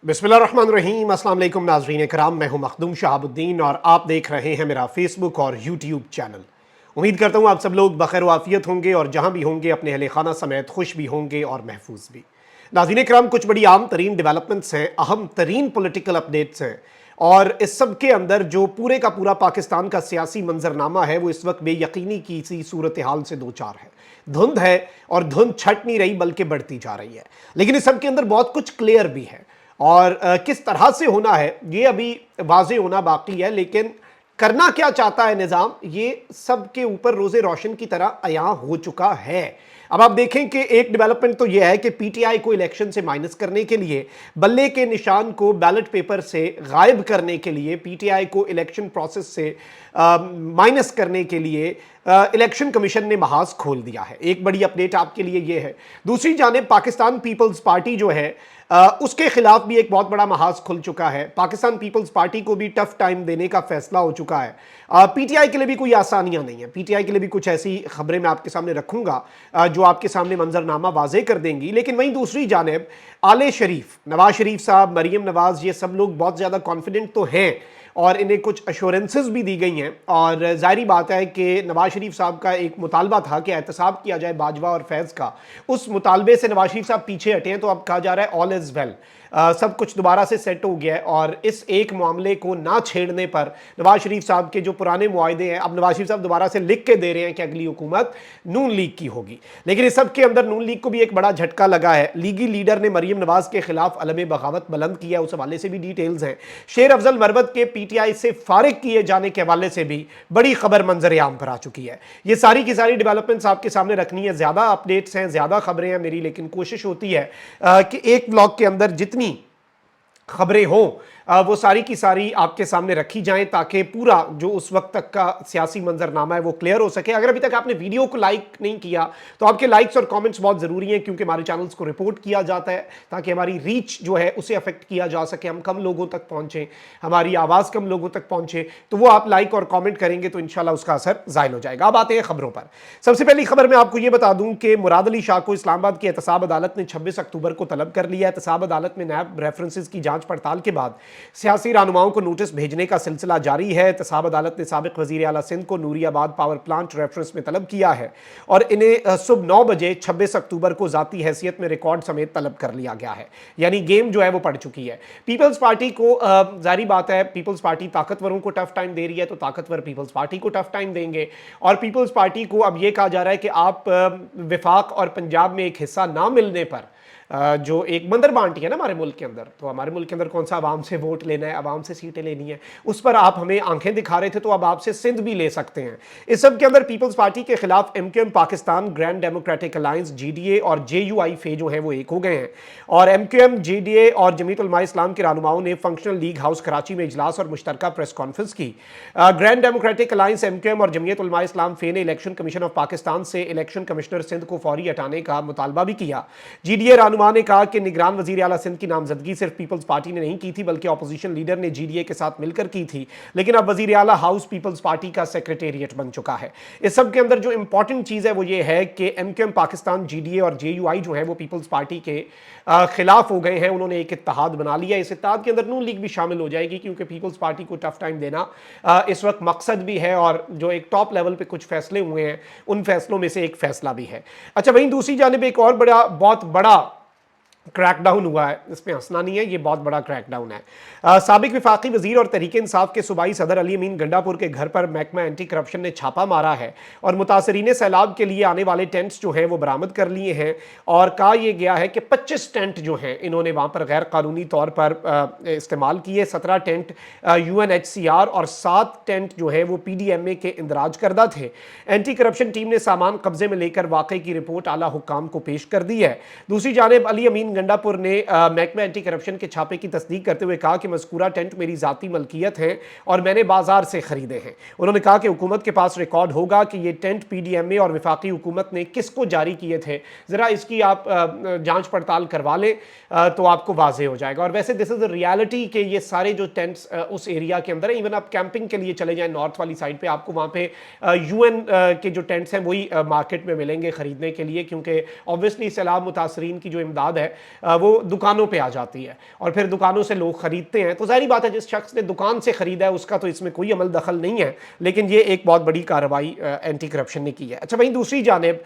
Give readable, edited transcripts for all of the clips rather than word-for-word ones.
बिस्मिल्लाहिर्रहमानिर्रहीम। अस्सलाम वालेकुम नाज़रीन कराम, मैं हूं मखदूम शहाबुद्दीन और आप देख रहे हैं मेरा फेसबुक और यूट्यूब चैनल। उम्मीद करता हूं आप सब लोग बखैर वाफियत होंगे और जहां भी होंगे अपने अहले खाना समेत खुश भी होंगे और महफूज भी। नाज़रीन कराम, कुछ बड़ी आम तरीन डेवलपमेंट्स हैं, अहम तरीन पॉलिटिकल अपडेट्स हैं और इस सब के अंदर जो पूरे का पूरा पाकिस्तान का सियासी मंजरनामा है वो इस वक्त बेयकीनी की सी सूरत हाल से दो चार है। धुंध है और धुंध छट नहीं रही बल्कि बढ़ती जा रही है। लेकिन इस सब के अंदर बहुत कुछ क्लियर भी है और किस तरह से होना है ये अभी वाज़े होना बाकी है। लेकिन करना क्या चाहता है निज़ाम, ये सब के ऊपर रोज़े रोशन की तरह अयां हो चुका है। अब आप देखें कि एक डेवलपमेंट तो यह है कि पीटीआई को इलेक्शन से माइनस करने के लिए, बल्ले के निशान को बैलेट पेपर से गायब करने के लिए, पीटीआई को इलेक्शन प्रोसेस से माइनस करने के लिए इलेक्शन कमीशन ने महाज खोल दिया है। एक बड़ी अपडेट आपके लिए यह है। दूसरी जानिब पाकिस्तान पीपल्स पार्टी जो है उसके खिलाफ भी एक बहुत बड़ा महाज खुल चुका है। पाकिस्तान पीपल्स पार्टी को भी टफ टाइम देने का फैसला हो चुका है। पीटीआई के लिए भी कोई आसानियां नहीं है। पीटीआई के लिए भी कुछ ऐसी खबरें मैं आपके सामने रखूंगा जो आपके सामने मंजरनामा वाजे कर देंगी। लेकिन वहीं दूसरी जानिब आले शरीफ, नवाज शरीफ साहब, मरीम नवाज, ये सब लोग बहुत ज़्यादा कॉन्फिडेंट तो हैं और इन्हें कुछ अश्योरेंसेस भी दी गई हैं। और ज़ाहिरी बात है कि नवाज शरीफ साहब का एक मुतालबा था कि एहतसाब किया जाए बाजवा और फैज़ का। उस मुतालबे से नवाज शरीफ साहब पीछे हटे हैं, तो अब कहा जा रहा है ऑल इज़ वेल, सब कुछ दोबारा से सेट हो गया है। और इस एक मामले को ना छेड़ने पर नवाज शरीफ साहब के जो पुराने मुआहदे हैं, अब नवाज शरीफ साहब दोबारा से लिख के दे रहे हैं कि अगली हुकूमत नून लीग की होगी। लेकिन इस सब के अंदर नून लीग को भी एक बड़ा झटका लगा है। लीगी लीडर ने मरीम नवाज के खिलाफ अलम बगावत बुलंद किया, उस हवाले से भी डिटेल्स हैं। शेर अफजल मरवत के पीटीआई से फारिग किए जाने के हवाले से भी बड़ी खबर मंजर आम पर आ चुकी है। ये सारी की सारी डेवलपमेंट्स आपके सामने रखनी है। ज्यादा अपडेट्स हैं, ज्यादा खबरें हैं मेरी, लेकिन कोशिश होती है कि एक ब्लॉग के अंदर जितनी खबरें हों वो सारी की सारी आपके सामने रखी जाएं ताकि पूरा जो उस वक्त तक का सियासी मंजरनामा है वो क्लियर हो सके। अगर अभी तक आपने वीडियो को लाइक नहीं किया तो आपके लाइक्स और कमेंट्स बहुत ज़रूरी हैं, क्योंकि हमारे चैनल्स को रिपोर्ट किया जाता है ताकि हमारी रीच जो है उसे अफेक्ट किया जा सके, हम कम लोगों तक पहुँचें, हमारी आवाज़ कम लोगों तक पहुँचे। तो वो आप लाइक और कॉमेंट करेंगे तो इंशाल्लाह उसका असर ज़ाहिर हो जाएगा। अब आते हैं खबरों पर। सबसे पहली खबर मैं आपको ये बता दूं कि मुराद अली शाह को इस्लामाबाद की एहतसाब अदालत ने 26 अक्टूबर को तलब कर लिया। एहतसाब अदालत में नैब रेफरेंसेस की जांच पड़ताल के बाद सियासी रहनुमाओं को नोटिस भेजने का सिलसिला जारी है। एहतसाब अदालत ने साबिक वजीर आला सिंध को नूरियाबाद पावर प्लांट रेफरेंस में तलब किया है और इन्हें सुबह 9 बजे 26 अक्टूबर को जाती हैसियत में रिकॉर्ड समेत तलब कर लिया गया है। यानी गेम जो है वो पड़ चुकी है। पीपल्स पार्टी को जारी बात है, पीपल्स पार्टी ताकतवरों को टफ टाइम दे रही है तो ताकतवर पीपल्स पार्टी को टफ टाइम देंगे। और पीपल्स पार्टी को अब यह कहा जा रहा है कि आप विफाक और पंजाब में एक हिस्सा ना मिलने पर जो एक बंदर बांटी है ना हमारे मुल्क के अंदर, तो हमारे मुल्क के अंदर कौन सा आवाम से वोट लेना है, आवाम से सीटें लेनी है, उस पर आप हमें आंखें दिखा रहे थे, तो अब आपसे सिंध भी ले सकते हैं। इस सब के अंदर पीपल्स पार्टी के खिलाफ MQM Pakistan, grand democratic alliance, GDA और जेयूआई फे जो है वो एक हो गए हैं। और एमक्यूएम, जीडीए और जमीयत उलमा इस्लाम के रहनुमाओं ने फंक्शनल लीग हाउस कराची में इजलास और मुश्तरका प्रेस कॉन्फ्रेंस की। ग्रैंड डेमोक्रेटिक अलायंस, एमक्यूएम और जमीयत उलमा इस्लाम फे ने इलेक्शन कमीशन ऑफ पाकिस्तान से इलेक्शन कमिश्नर सिंध को फौरी हटाने का मुतालबा भी किया। जीडीए रहनुमा ने कहा कि निगरान वजीर आला सिंध की नामजदगी सिर्फ पीपल्स पार्टी ने नहीं की थी बल्कि अपोजिशन लीडर ने जीडीए के साथ मिलकर की थी। लेकिन अब वजीर आला हाउस पीपल्स पार्टी का सेक्रेटेरिएट बन चुका है। इस सब के अंदर जो इंपॉर्टेंट चीज है वो ये है कि एमक्यूएम पाकिस्तान, जीडीए और जेयूआई जो है वो पीपल्स पार्टी के खिलाफ हो गए हैं। उन्होंने एक इत्तेहाद बना लिया। इस इत्तेहाद के अंदर नून लीग भी शामिल हो जाएगी, क्योंकि पीपल्स पार्टी को टफ टाइम देना इस वक्त मकसद भी है और जो एक टॉप लेवल पे कुछ फैसले हुए हैं उन फैसलों में से एक फैसला भी है। अच्छा, वहीं दूसरी जानिब एक और बहुत बड़ा क्रैकडाउन हुआ है। इसमें हंसना नहीं है, ये बहुत बड़ा क्रैकडाउन है। साबिक विफाकी वजीर और तहरीक इंसाफ के सूबाई सदर अली अमीन गंडापुर के घर पर महकमा एंटी करप्शन ने छापा मारा है और मुतासरीन सैलाब के लिए आने वाले टेंट्स जो हैं वो बरामद कर लिए हैं। और कहा यह गया है कि 25 टेंट जो हैं इन्होंने वहाँ पर गैर कानूनी तौर पर इस्तेमाल किए। 17 टेंट UNHCR और 7 टेंट जो है वो PDMA के इंदराज करदा थे। एंटी करप्शन टीम ने सामान कब्जे में लेकर वाकई की रिपोर्ट आला हुक्काम को पेश कर दी है। दूसरी जानिब अली अमीन गंडापुर ने महकमा एंटी करप्शन के छापे की तस्दीक करते हुए कहा कि मज़कूरा टेंट मेरी जाती मलकियत है और मैंने बाजार से खरीदे हैं। उन्होंने कहा कि हुकूमत के पास रिकॉर्ड होगा कि ये टेंट PDMA और विफाकी हुकूमत ने किसको जारी किए थे। ज़रा इसकी आप जांच पड़ताल करवा लें तो आपको वाजे हो जाएगा। और वैसे दिस इज़ द रियलिटी कि ये सारे जो टेंट्स उस एरिया के अंदर है, इवन आप कैंपिंग के लिए चले जाएं नॉर्थ वाली साइड पे, आपको वहाँ पे UN के जो टेंट्स हैं वही मार्केट में मिलेंगे खरीदने के लिए, क्योंकि ऑब्वियसली सैलाब मुतासरीन की जो इमदाद है وہ دکانوں پہ آ جاتی ہے اور پھر دکانوں سے لوگ خریدتے ہیں. تو ظاہری بات ہے جس شخص نے دکان سے خریدا ہے اس کا تو اس میں کوئی عمل دخل نہیں ہے, لیکن یہ ایک بہت بڑی کارروائی اینٹی کرپشن نے کی ہے. اچھا وہیں دوسری جانب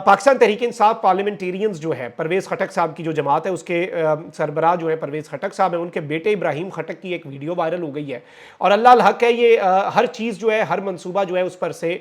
پاکستان تحریک انصاف پارلیمنٹیرینز جو ہے, پرویز خٹک صاحب کی جو جماعت ہے اس کے سربراہ جو ہے پرویز خٹک صاحب ہیں, ان کے بیٹے ابراہیم خٹک کی ایک ویڈیو وائرل ہو گئی ہے اور اللہ الحق ہے یہ ہر چیز جو ہے, ہر منصوبہ جو ہے اس پر سے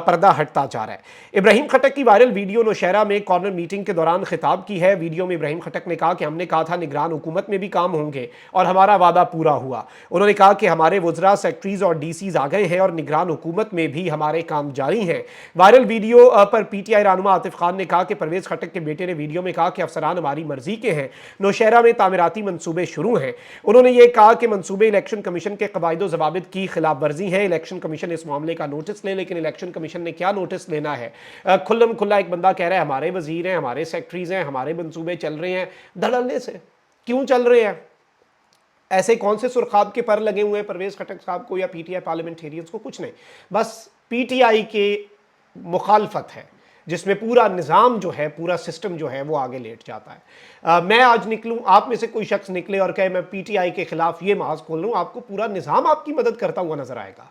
پردہ ہٹتا جا رہا ہے. ابراہیم خٹک کی وائرل ویڈیو نوشہرہ میں کارنر میٹنگ کے دوران خطاب کی ہے. ویڈیو میں ابراہیم خٹک نے کہا کہ ہم نے کہا تھا نگران حکومت میں بھی کام ہوں گے اور ہمارا وعدہ پورا ہوا. انہوں نے کہا کہ ہمارے وزراء, سیکٹریز اور ڈی سیز آ گئے ہیں اور نگران حکومت میں بھی ہمارے کام جاری ہیں. Viral video per P T I رہنما عاطف خان نے کہا کہ پرویز خٹک کے بیٹے نے ویڈیو میں کہا کہ افسران ہماری مرضی کے ہیں, نوشہرہ میں تعمیراتی منصوبے شروع ہیں. انہوں نے یہ کہا کہ منصوبے الیکشن کمیشن کے قواعد و ضوابط کی خلاف ورزی ہیں. الیکشن کمیشن اس معاملے کا نوٹس لے, لیکن الیکشن کمیشن نے کیا نوٹس لینا ہے؟ کھلم کھلا ایک بندہ کہہ رہا ہے ہمارے وزیر ہیں, ہمارے سیکٹریز ہیں, ہمارے منصوبے چل رہے ہیں. دھڑلے سے کیوں چل رہے ہیں؟ ایسے کون سے سرخاب کے پر لگے ہوئے ہیں پرویز خٹک صاحب کو یا پی ٹی آئی پارلیمنٹیرینز کو؟ کچھ نہیں, بس پی ٹی آئی کے مخالفت ہے جس میں پورا نظام جو ہے, پورا سسٹم جو ہے وہ آگے لیٹ جاتا ہے. میں آج نکلوں, آپ میں سے کوئی شخص نکلے اور کہے میں پی ٹی آئی کے خلاف یہ محاذ کھول لوں, آپ کو پورا نظام آپ کی مدد کرتا ہوا نظر آئے گا.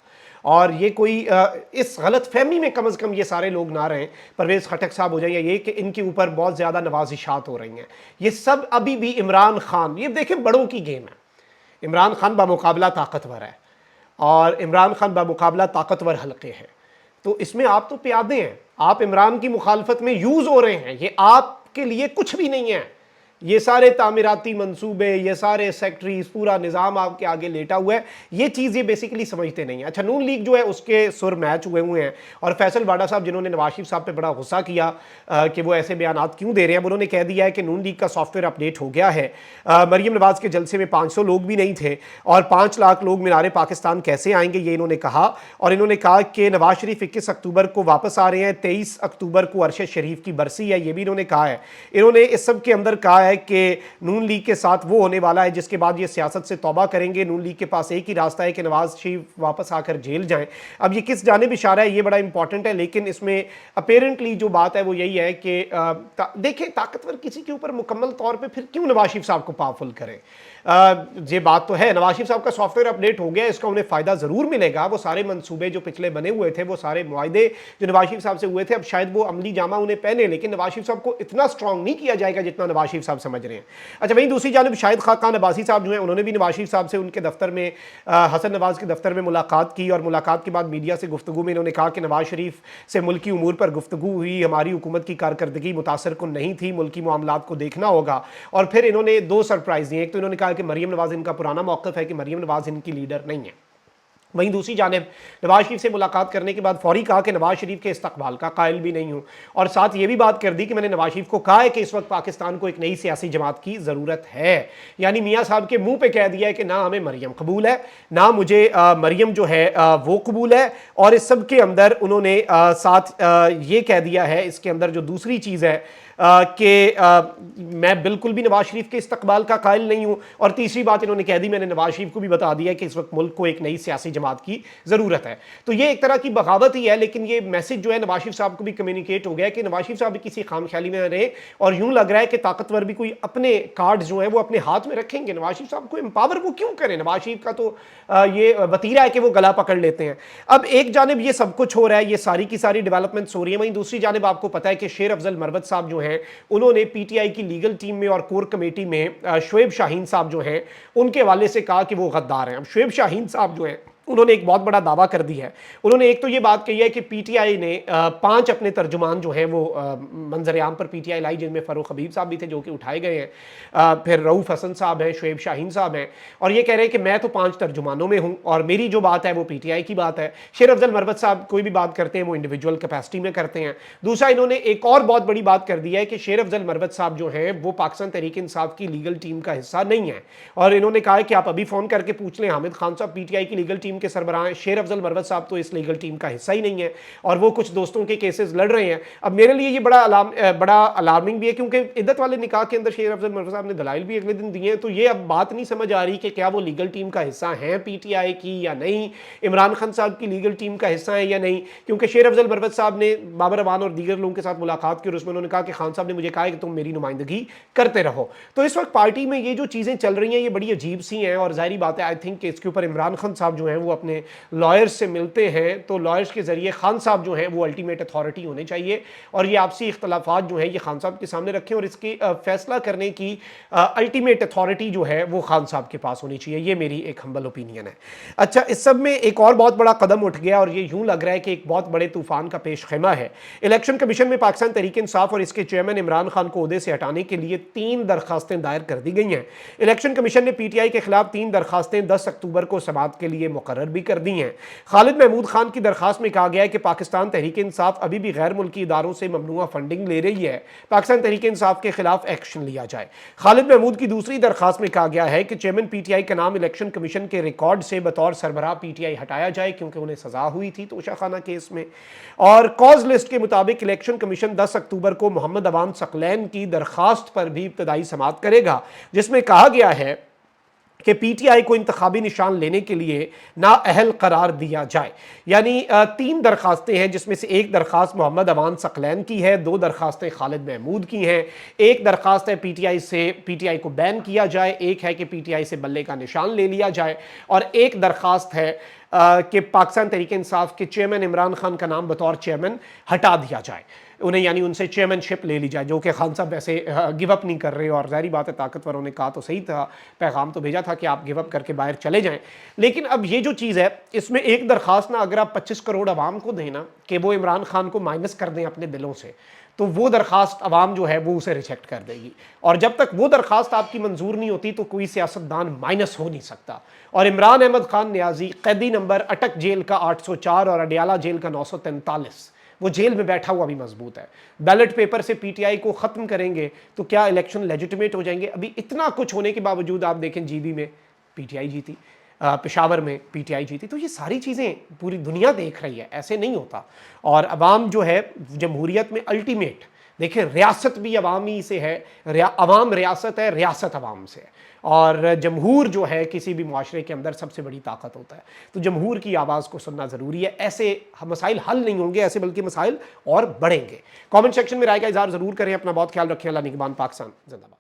اور یہ کوئی اس غلط فہمی میں کم از کم یہ سارے لوگ نہ رہیں پرویز خٹک صاحب ہو جائیں یا یہ کہ ان کے اوپر بہت زیادہ نوازشات ہو رہی ہیں. یہ سب ابھی بھی عمران خان, یہ دیکھیں بڑوں کی گیم ہے. عمران خان بمقابلہ طاقتور ہے اور عمران خان بمقابلہ طاقتور حلقے ہیں, تو اس میں آپ تو پیادے ہیں, آپ عمران کی مخالفت میں یوز ہو رہے ہیں. یہ آپ کے لیے کچھ بھی نہیں ہے. یہ سارے تعمیراتی منصوبے, یہ سارے سیکٹریز, پورا نظام آپ کے آگے لیٹا ہوا ہے. یہ چیز یہ بیسیکلی سمجھتے نہیں ہیں. اچھا نون لیگ جو ہے اس کے سر میچ ہوئے ہیں اور فیصل واڈا صاحب جنہوں نے نواز شریف صاحب پہ بڑا غصہ کیا کہ وہ ایسے بیانات کیوں دے رہے ہیں, انہوں نے کہہ دیا ہے کہ نون لیگ کا سافٹ ویئر اپڈیٹ ہو گیا ہے. مریم نواز کے جلسے میں 500 لوگ بھی نہیں تھے اور 5 لاکھ لوگ مینار پاکستان کیسے آئیں گے, یہ انہوں نے کہا. اور انہوں نے کہا کہ نواز شریف 21 اکتوبر کو واپس آ رہے ہیں, 23 اکتوبر کو عرش شریف کی برسی ہے, یہ بھی انہوں نے کہا ہے. انہوں نے اس سب کے اندر کہا ہے کہ نون لیگ کے ساتھ وہ ہونے والا ہے جس کے بعد یہ سیاست سے توبہ کریں گے. نون لیگ کے پاس ایک ہی راستہ ہے کہ نواز شریف واپس آ کر جیل جائیں. اب یہ کس جانب اشارہ ہے یہ بڑا امپورٹنٹ ہے, لیکن اس میں اپیرنٹلی جو بات ہے وہ یہی ہے کہ دیکھیں طاقتور کسی کے اوپر مکمل طور پہ پھر کیوں نواز شریف صاحب کو پاورفل کریں. یہ بات تو ہے نواز شریف صاحب کا سافٹ ویئر اپڈیٹ ہو گیا, اس کا انہیں فائدہ ضرور ملے گا. وہ سارے منصوبے جو پچھلے بنے ہوئے تھے, وہ سارے معاہدے جو نواز شریف صاحب سے ہوئے تھے, اب شاید وہ عملی جامہ انہیں پہنے, لیکن نواز شریف صاحب کو اتنا اسٹرانگ نہیں کیا جائے گا جتنا نواز شریف صاحب سمجھ رہے ہیں. اچھا وہیں دوسری جانب شاہد خاقان عباسی صاحب جو ہیں, انہوں نے بھی نواز شریف صاحب سے ان کے دفتر میں, حسن نواز کے دفتر میں ملاقات کی, اور ملاقات کے بعد میڈیا سے گفتگو میں انہوں نے کہا کہ نواز شریف سے ملکی امور پر گفتگو ہوئی, ہماری حکومت کی کارکردگی متاثر کن نہیں تھی, ملکی معاملات کو دیکھنا ہوگا. اور پھر انہوں نے 2 سرپرائز دیے. ایک تو انہوں نے کہا کہ مریم نواز ان کا پرانا موقف ہے کہ مریم نواز ان کی لیڈر نہیں ہے. وہیں دوسری جانب نواز شریف سے ملاقات کرنے کے بعد فوری کہا کہ نواز شریف کے استقبال کا قائل بھی نہیں ہوں, اور ساتھ یہ بھی بات کر دی کہ میں نے نواز شریف کو کہا ہے کہ اس وقت پاکستان کو ایک نئی سیاسی جماعت کی ضرورت ہے. یعنی میاں صاحب کے منہ پہ کہہ دیا ہے کہ نہ ہمیں مریم قبول ہے, نہ مجھے مریم جو ہے وہ قبول ہے. اور اس سب کے اندر انہوں نے ساتھ یہ کہہ دیا ہے, اس کے اندر جو دوسری چیز ہے کہ میں بالکل بھی نواز شریف کے استقبال کا قائل نہیں ہوں. اور تیسری بات انہوں نے کہہ دی, میں نے نواز شریف کو بھی بتا دیا کہ اس وقت ملک کو ایک نئی سیاسی جماعت کی ضرورت ہے. تو یہ ایک طرح کی بغاوت ہی ہے, لیکن یہ میسج جو ہے نواز شریف صاحب کو بھی کمیونیکیٹ ہو گیا کہ نواز شریف صاحب بھی کسی خام خیالی میں رہے, اور یوں لگ رہا ہے کہ طاقتور بھی کوئی اپنے کارڈز جو ہیں وہ اپنے ہاتھ میں رکھیں گے. نواز شریف صاحب کو امپاور وہ کیوں کریں؟ نواز شریف کا تو یہ وتیرہ ہے کہ وہ گلا پکڑ لیتے ہیں. اب ایک جانب یہ سب کچھ ہو رہا ہے, یہ ساری کی ساری ڈیولپمنٹس ہو رہی ہیں, وہیں دوسری جانب آپ کو پتہ ہے کہ شیر افضل مروت صاحب جو ہیں انہوں نے پی ٹی آئی کی لیگل ٹیم میں اور کور کمیٹی میں شعیب شاہین صاحب جو ہیں ان کے حوالے سے کہا کہ وہ غدار ہیں. اب شعیب شاہین صاحب جو ہیں انہوں نے ایک بہت بڑا دعویٰ کر دی ہے. انہوں نے ایک تو یہ بات کہی ہے کہ پی ٹی آئی نے 5 اپنے ترجمان جو ہیں وہ منظر عام پر پی ٹی آئی لائی, جن میں فاروق حبیب صاحب بھی تھے جو کہ اٹھائے گئے ہیں, پھر رؤوف حسن صاحب ہیں, شعیب شاہین صاحب ہیں, اور یہ کہہ رہے ہیں کہ میں تو 5 ترجمانوں میں ہوں اور میری جو بات ہے وہ پی ٹی آئی کی بات ہے. شیر افضل مروت صاحب کوئی بھی بات کرتے ہیں وہ انڈیویجول کیپیسٹی میں کرتے ہیں. دوسرا انہوں نے ایک اور بہت بڑی بات کر دی ہے کہ شیر افضل مروت صاحب جو ہیں وہ پاکستان تحریک انصاف کی لیگل ٹیم کا حصہ نہیں ہے, اور انہوں نے کہا ہے کہ آپ ابھی فون کر کے پوچھ لیں حامد خان صاحب پی ٹی آئی کی لیگل ٹیم के सरबराह हैं। शेर अफजल मरवत साहब तो इस लीगल टीम का हिस्सा ही नहीं है और वो कुछ दोस्तों के केसेस लड़ रहे हैं। अब मेरे लिए ये बड़ा अलार्मिंग भी है, क्योंकि इद्दत वाले निकाह के अंदर शेर अफजल मरवत साहब ने दलाइल भी अगले दिन दिए हैं। तो ये अब बात नहीं समझ आ रही कि क्या वो लीगल टीम का हिस्सा हैं पीटीआई की या नहीं, इमरान खान साहब की लीगल टीम का हिस्सा है या नहीं। क्योंकि शेर अफजल मरवत साहब ने बाबर अवान और दीगर लोगों के साथ मुलाकात की और उसमें उन्होंने कहा कि खान साहब ने मुझे कहा कि तुम मेरी नुमाइंदगी करते रहो। तो इस वक्त पार्टी में ये जो चीज़ें चल रही हैं ये बड़ी अजीब सी हैं और जाहिर बात है आई थिंक कि इसके ऊपर इमरान खान साहब जो हैं वो अपने लॉयर्स से मिलते हैं, तो लॉयर्स के जरिए खान साहब जो हैं वो अल्टीमेट अथॉरिटी होने चाहिए और ये आपसी इख्तलाफात जो है ये खान साहब के सामने रखें और इसकी फैसला करने की अल्टीमेट अथॉरिटी जो है वो खान साहब के पास होनी चाहिए। ये मेरी एक हम्बल ओपिनियन है। अच्छा, इस सब में एक और बहुत बड़ा कदम उठ गया और ये यूं लग रहा है कि एक बहुत बड़े तूफान का पेश खेमा है। इलेक्शन कमीशन में पाकिस्तान तहरीक इंसाफ और इसके चेयरमैन इमरान खान को ओहदे से हटाने के लिए 3 दरखास्तें दायर कर दी गई हैं। इलेक्शन कमीशन ने पीटीआई के खिलाफ 3 दरखास्तें 10 अक्टूबर को समाअत के लिए मुकर्रर भी कर दी हैं। खालिद महमूद खान की दरखास्त में कहा गया है कि पाकिस्तान तहरीक इंसाफ अभी भी गैर मुल्की इदारों से ममनुआ फंडिंग ले रही है, पाकिस्तान तहरीक इंसाफ के खिलाफ एक्शन लिया जाए। खालिद महमूद की दूसरी दरखास्त में कहा गया है कि चेयरमैन पीटीआई का नाम इलेक्शन कमीशन के रिकॉर्ड से बतौर सरबराह पीटीआई हटाया जाए क्योंकि उन्हें सजा हुई थी तोशाखाना केस में। और कॉज लिस्ट के मुताबिक इलेक्शन कमीशन 10 अक्टूबर को मोहम्मद अवान सकलैन की दरखास्त पर भी इब्तदाई समाअत करेगा, जिसमें कहा गया है कि पीटीआई को इंतखाबी निशान लेने के लिए नाअहल करार दिया जाए। यानी 3 दरखास्तें हैं जिसमें से एक दरखास्त मोहम्मद अवान सकलैन की है, 2 दरखास्तें खालिद महमूद की हैं, एक दरखास्त है पीटीआई को बैन किया जाए, एक है कि पीटीआई से बल्ले का निशान ले लिया जाए और एक दरखास्त है कि पाकिस्तान तहरीक इंसाफ के चेयरमैन इमरान खान का नाम बतौर चेयरमैन हटा दिया जाए, उन्हें यानी उनसे चेयरमैनशिप ले ली जाए, जो कि खान साहब वैसे गिव अप नहीं कर रहे और ज़ाहिर बात है ताकतवरों ने कहा तो सही था, पैगाम तो भेजा था कि आप गिव अप करके बाहर चले जाएं। लेकिन अब ये जो चीज़ है इसमें एक दरखास्त ना अगर आप 25 करोड़ आवाम को देना कि वो इमरान खान को माइनस कर दें अपने दिलों से, तो वो दरखास्त अवाम जो है वो उसे रिजेक्ट कर देगी और जब तक वो दरखास्त आपकी मंजूर नहीं होती तो कोई सियासतदान माइनस हो नहीं सकता। और इमरान अहमद खान न्याजी कैदी नंबर अटक जेल का 804 और अडियाला जेल का 943, वो जेल में बैठा हुआ भी मजबूत है। बैलेट पेपर से पीटीआई को ख़त्म करेंगे तो क्या इलेक्शन लेजिटिमेट हो जाएंगे? अभी इतना कुछ होने के बावजूद आप देखें जीबी में पीटीआई जीती, पेशावर में पीटीआई जीती, तो ये सारी चीज़ें पूरी दुनिया देख रही है, ऐसे नहीं होता। और अवाम जो है जमहूरियत में अल्टीमेट देखें, रियासत भी अवामी से है, अवाम रियासत है, रियासत अवाम से है और जमहूर जो है किसी भी मुआशरे के अंदर सबसे बड़ी ताकत होता है। तो जमहूर की आवाज़ को सुनना ज़रूरी है। ऐसे मसाइल हल नहीं होंगे ऐसे, बल्कि मसाइल और बढ़ेंगे। कमेंट सेक्शन में राय का इज़हार ज़रूर करें। अपना बहुत ख्याल रखें। अल्लाह निगहबान। पाकिस्तान जिंदाबाद।